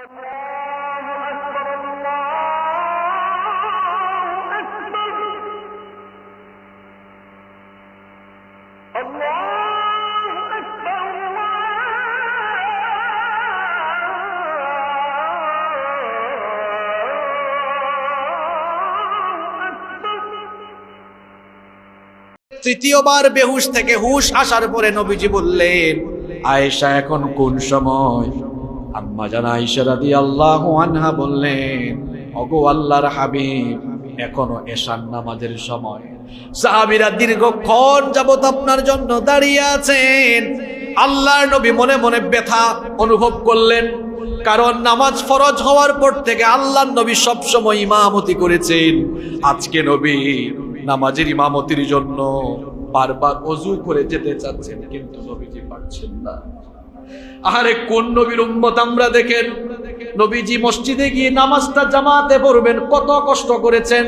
তৃতীয়বার বেহুশ থেকে হুশ আসার পরে নবীজি বললেন, আয়েশা এখন কোন সময়? আম্মা জান আয়েশা রাদিয়াল্লাহু আনহা বললেন, ওগো আল্লাহর হাবিব, এখনো এশার নামাজের সময়। সাহাবীরা দীর্ঘক্ষণ যাবত আপনার জন্য দাঁড়িয়ে আছেন। আল্লাহর নবী মনে মনে ব্যথা অনুভব করলেন, কারণ নামাজ ফরজ হওয়ার পর থেকে আল্লাহর নবী সবসময় ইমামতি করেছেন। আজকে নবী নামাজের ইমামতির জন্য বারবার ওযু করে যেতে চাচ্ছেন, কিন্তু নবীজি পারছেন না। আরে কোন নবীর উম্মত আমরা দেখেন, নবীজি মসজিদে গিয়ে নামাজটা জামাতে পড়বেন, কত কষ্ট করেছেন।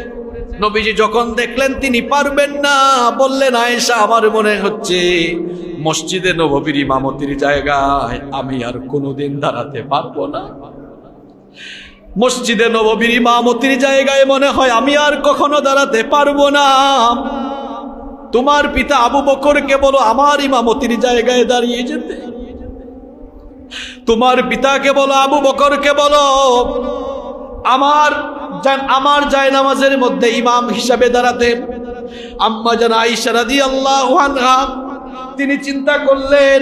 নবীজি যখন দেখলেন তিনি পারবেন না, বললেন, আয়েশা, আমার মনে হচ্ছে মসজিদে নববীর ইমামতির জায়গায় আমি আর কোনোদিন দাঁড়াতে পারবো না। মসজিদে নববীর ইমামতির জায়গায় মনে হয় আমি আর কখনো দাঁড়াতে পারবো না। তোমার পিতা আবু বকরকে বলো আমার ইমামতির জায়গায় দাঁড়িয়ে যেতে। তোমার পিতাকে বলো, আবু বকরকে বলো আমার জায়নামাজের মধ্যে ইমাম হিসাবে দাঁড়াতে। আম্মা জান আয়েশা রাদিয়াল্লাহু আনহা তিনি চিন্তা করলেন,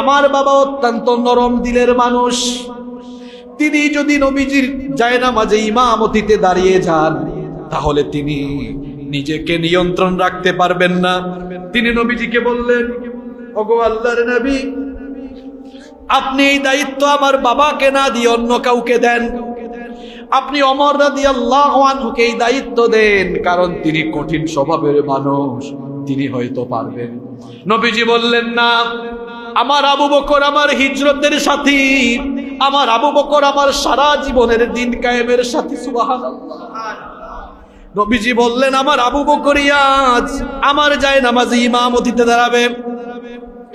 আমার বাবা অত্যন্ত নরম দিলের মানুষ, তিনি যদি নবীজির জায়নামাজে ইমামতিতে দাঁড়িয়ে যান তাহলে তিনি নিজেকে নিয়ন্ত্রণ রাখতে পারবেন না। তিনি নবীজিকে বললেন, ওগো আল্লাহর নবী, আপনি এই দায়িত্ব আমার বাবাকে না দিয়ে অন্য কাউকে দেন। আপনি ওমর রাদিয়াল্লাহু আনহুকে এই দায়িত্ব দেন, কারণ তিনি কঠিন স্বভাবের মানুষ, তিনি হয়তো পারবেন। নবীজি বললেন, না, আমার আবু বকর আমার হিজরতের সাথী, আমার আবু বকর আমার সারা জীবনের দিন কায়েমের সাথী। সুবহানাল্লাহ। নবীজি বললেন, আমার আবু বকরই আজ আমার জায়নামাজে ইমামতিতে দাঁড়াবে।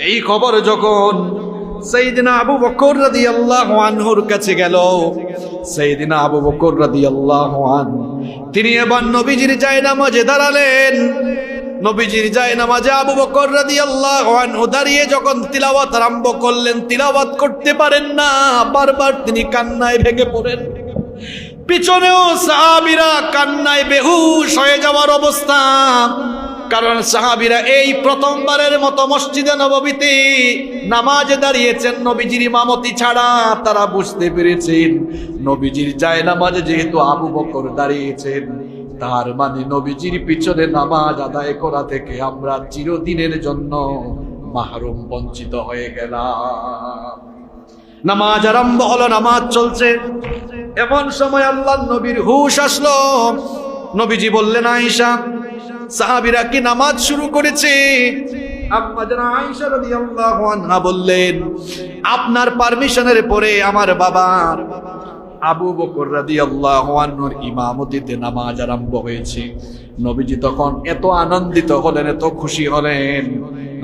এই খবর যখন সাইয়েদনা আবু বকর রাদিয়াল্লাহু আনহুর কাছে গেল, সাইয়েদনা আবু বকর রাদিয়াল্লাহু আনহু তিনি এবার নবীজির জায়নামাজে দাঁড়ালেন। নবীজির জায়নামাজে আবু বকর রাদিয়াল্লাহু আনহু দাঁড়িয়ে যখন তিলাওয়াত আরম্ভ করলেন, তিলাওয়াত করতে পারেন না, বারবার তিনি কান্নায় ভেঙে পড়েন। পিছনেও সাহাবীরা কান্নায় বেহুশ হয়ে যাওয়ার অবস্থা, কারণ সাহাবীরা এই প্রথমবারের মতো মসজিদে নববীতে নামাজে দাঁড়িয়েছেন নবীজির ইমামতি ছাড়া। তারা বুঝতে পেরেছেন নবীজির জায়নামাজে যেহেতু আবু বকর দাঁড়িয়েছেন, তার মানে নবীজির পিছনে নামাজ আদায় করা থেকে আমরা চিরদিনের জন্য মাহরুম, বঞ্চিত হয়ে গেলাম। নামাজ আরম্ভ হলো, নামাজ চলছে। এমন সময় আল্লাহর নবীর হুশ আসলো। নবীজি বললেন, আয়েশা, সাহাবীরা কি নামাজ শুরু করেছে? আম্মা জান আয়েশা রাদিয়াল্লাহু আনহা বললেন, আপনার পারমিশনের পরে আমার বাবা আবু বকর রাদিয়াল্লাহু আনহুর ইমামতিতে নামাজ আরম্ভ হয়েছে। নবীজি তখন এত আনন্দিত হলেন, এত খুশি হলেন।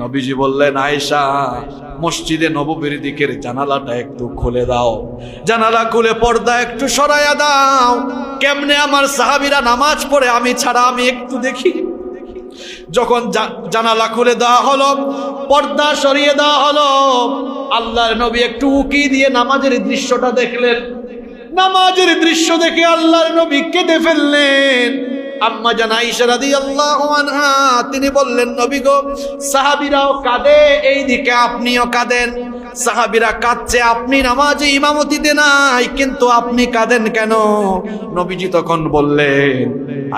নবীজি বললেন, আয়েশা, মসজিদে নববীর দিকের জানালাটা একটু খুলে দাও, জানালা খুলে পর্দা একটু সরাইয়া দাও। কেমনে আমার সাহাবীরা নামাজ পড়ে আমি ছাড়া, আমি একটু দেখি। যখন জানালা খুলে দেওয়া হলো, পর্দা সরিয়ে দেওয়া হলো, আল্লাহর নবী একটু উকি দিয়ে নামাজের দৃশ্যটা দেখলেন। নামাজের দৃশ্য দেখে আল্লাহর নবী কেঁদে ফেললেন। আম্মা জান আয়েশা রাদিয়াল্লাহু আনহা তিনি বললেন, নবী গো, সাহাবীরাও কাঁদে, এই দিকে আপনিও কাঁদেন। সাহাবীরা কাঁদছে, আপনি নামাজে ইমামতিতে নাই, কিন্তু আপনি কাঁদেন কেন? নবীজি তখন বললেন,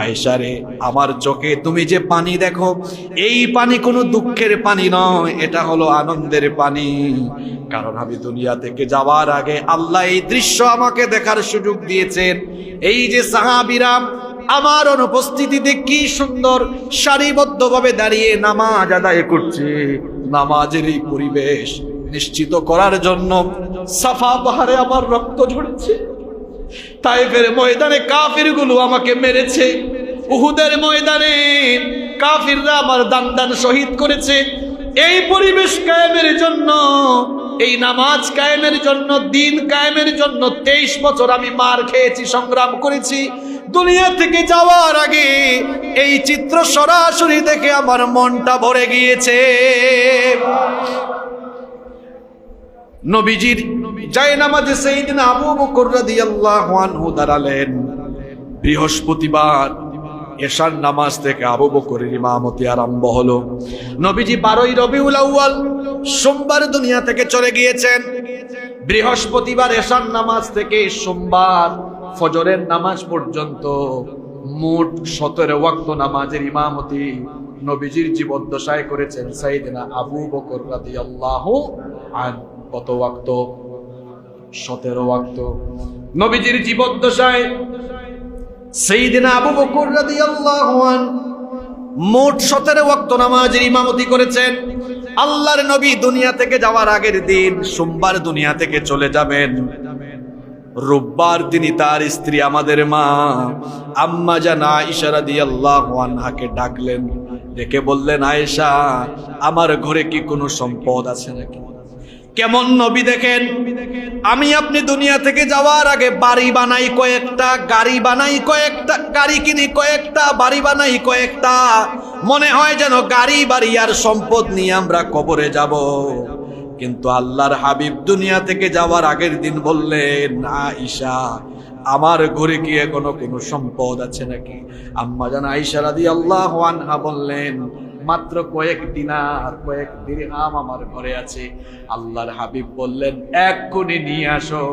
আয়েশা রে, আমার চোখে তুমি যে পানি দেখো, এই পানি কোনো দুঃখের পানি নয়, এটা হলো আনন্দের পানি। কারণ আমি দুনিয়া থেকে যাওয়ার আগে আল্লাহ এই দৃশ্য আমাকে দেখার সুযোগ দিয়েছেন। এই যে সাহাবীরা আমার অনুপস্থিতিতে কি সুন্দর সারিবদ্ধভাবে দাঁড়িয়ে নামাজ আদায় করছে, নামাজের এই পরিবেশ নিশ্চিত করার জন্য সাফা পাহাড়ে আমার রক্ত ঝরেছে, তায়েফের ময়দানে কাফিরগুলো আমাকে মেরেছে, উহুদের ময়দানে কাফিররা আমার দান শহীদ করেছে। এই পরিবেশ কায়েমের জন্য এই নামাজ কায়েমের জন্য, দিন কায়েমের জন্য 23 বছর আমি মার খেয়েছি, সংগ্রাম করেছি। দুনিয়া থেকে যাওয়ার আগে এই চিত্র সরাসরি দেখে আমার মনটা ভরে গিয়েছে। নবীজির জায়নামাজে সাইয়েদনা আবু বকর রাদিয়াল্লাহু আনহু দাঁড়ালেন। বৃহস্পতিবার এশার নামাজ থেকে আবু বকরের ইমামতি আরম্ভ হলো। নবীজি 12ই রবিউল আউয়াল সোমবার দুনিয়া থেকে চলে গিয়েছেন। বৃহস্পতিবার এশার নামাজ থেকে সোমবার ফজরের নামাজ পর্যন্ত মোট 17 ওয়াক্ত নামাজের ইমামতি নবীজির জীবদ্দশায় করেছেন সাইয়েদনা আবু বকর রাদিয়াল্লাহু আনহু। কত ওয়াক্ত? 17 ওয়াক্ত। নবীজির জীবদ্দশায় সাইয়েদনা আবু বকর রাদিয়াল্লাহু আনহু মোট 17 ওয়াক্ত নামাজের ইমামতি করেছেন। আল্লাহর নবী দুনিয়া থেকে যাওয়ার আগের দিন সোমবার দুনিয়া থেকে চলে যাবেন। রোববার তিনি তার স্ত্রী আমাদের মা আম্মা জান আয়েশা রাদিয়াল্লাহু আনহাকে ডাকলেন, ডেকে বললেন, আয়েশা, আমার ঘরে কি কোনো সম্পদ আছে নাকি? কেমন নবী দেখেন, আমি আপনি দুনিয়া থেকে যাওয়ার আগে বাড়ি বানাই কয়েকটা, গাড়ি বানাই কয়েকটা, গাড়ি কিনি কয়েকটা, বাড়ি বানাই কয়েকটা, মনে হয় যেন গাড়ি বাড়ি আর সম্পদ নিয়ে আমরা কবরে যাব। কিন্তু আল্লাহর হাবিব দুনিয়া থেকে যাওয়ার আগের দিন বললেন, আয়েশা, আমার ঘরে কি এখনো কোনো সম্পদ আছে নাকি? আম্মা জান আয়েশা রাদিয়াল্লাহু আনহা বললেন, মাত্র কয়েক দিনার, কয়েক দিরহাম আমার ঘরে আছে। আল্লাহর হাবিব বললেন, এক্ষুনি নিয়ে আসো,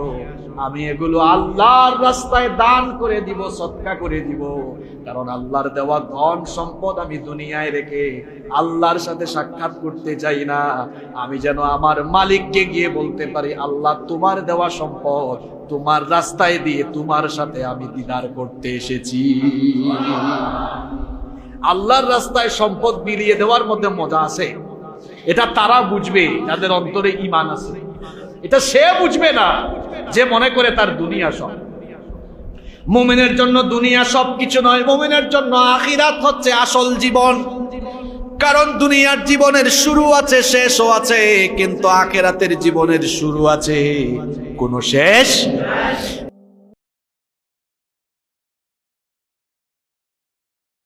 আমি এগুলো আল্লাহর রাস্তায় দান করে দিব, সদকা করে দিব। কারণ আল্লাহর দেওয়া ধন সম্পদ আমি দুনিয়ায় রেখে আল্লাহর সাথে সাক্ষাৎ করতে চাই না। আমি যেন আমার মালিককে গিয়ে বলতে পারি, আল্লাহ, তোমার দেওয়া সম্পদ তোমার রাস্তায় দিয়ে তোমার সাথে আমি দিদার করতে এসেছি। আল্লাহর রাস্তায় সম্পদ বিলিয়ে দেওয়ার মধ্যে মজা আছে। এটা তারা বুঝবে যাদের অন্তরে ঈমান আছে। এটা সে বুঝবে না যে মনে করে তার দুনিয়া সব। মুমিনের জন্য দুনিয়া সব কিছু নয়, মুমিনের জন্য আখিরাত হচ্ছে আসল জীবন। কারণ দুনিয়ার জীবনের শুরু আছে, শেষও আছে, কিন্তু আখিরাতের জীবনের শুরু আছে, কোনো শেষ।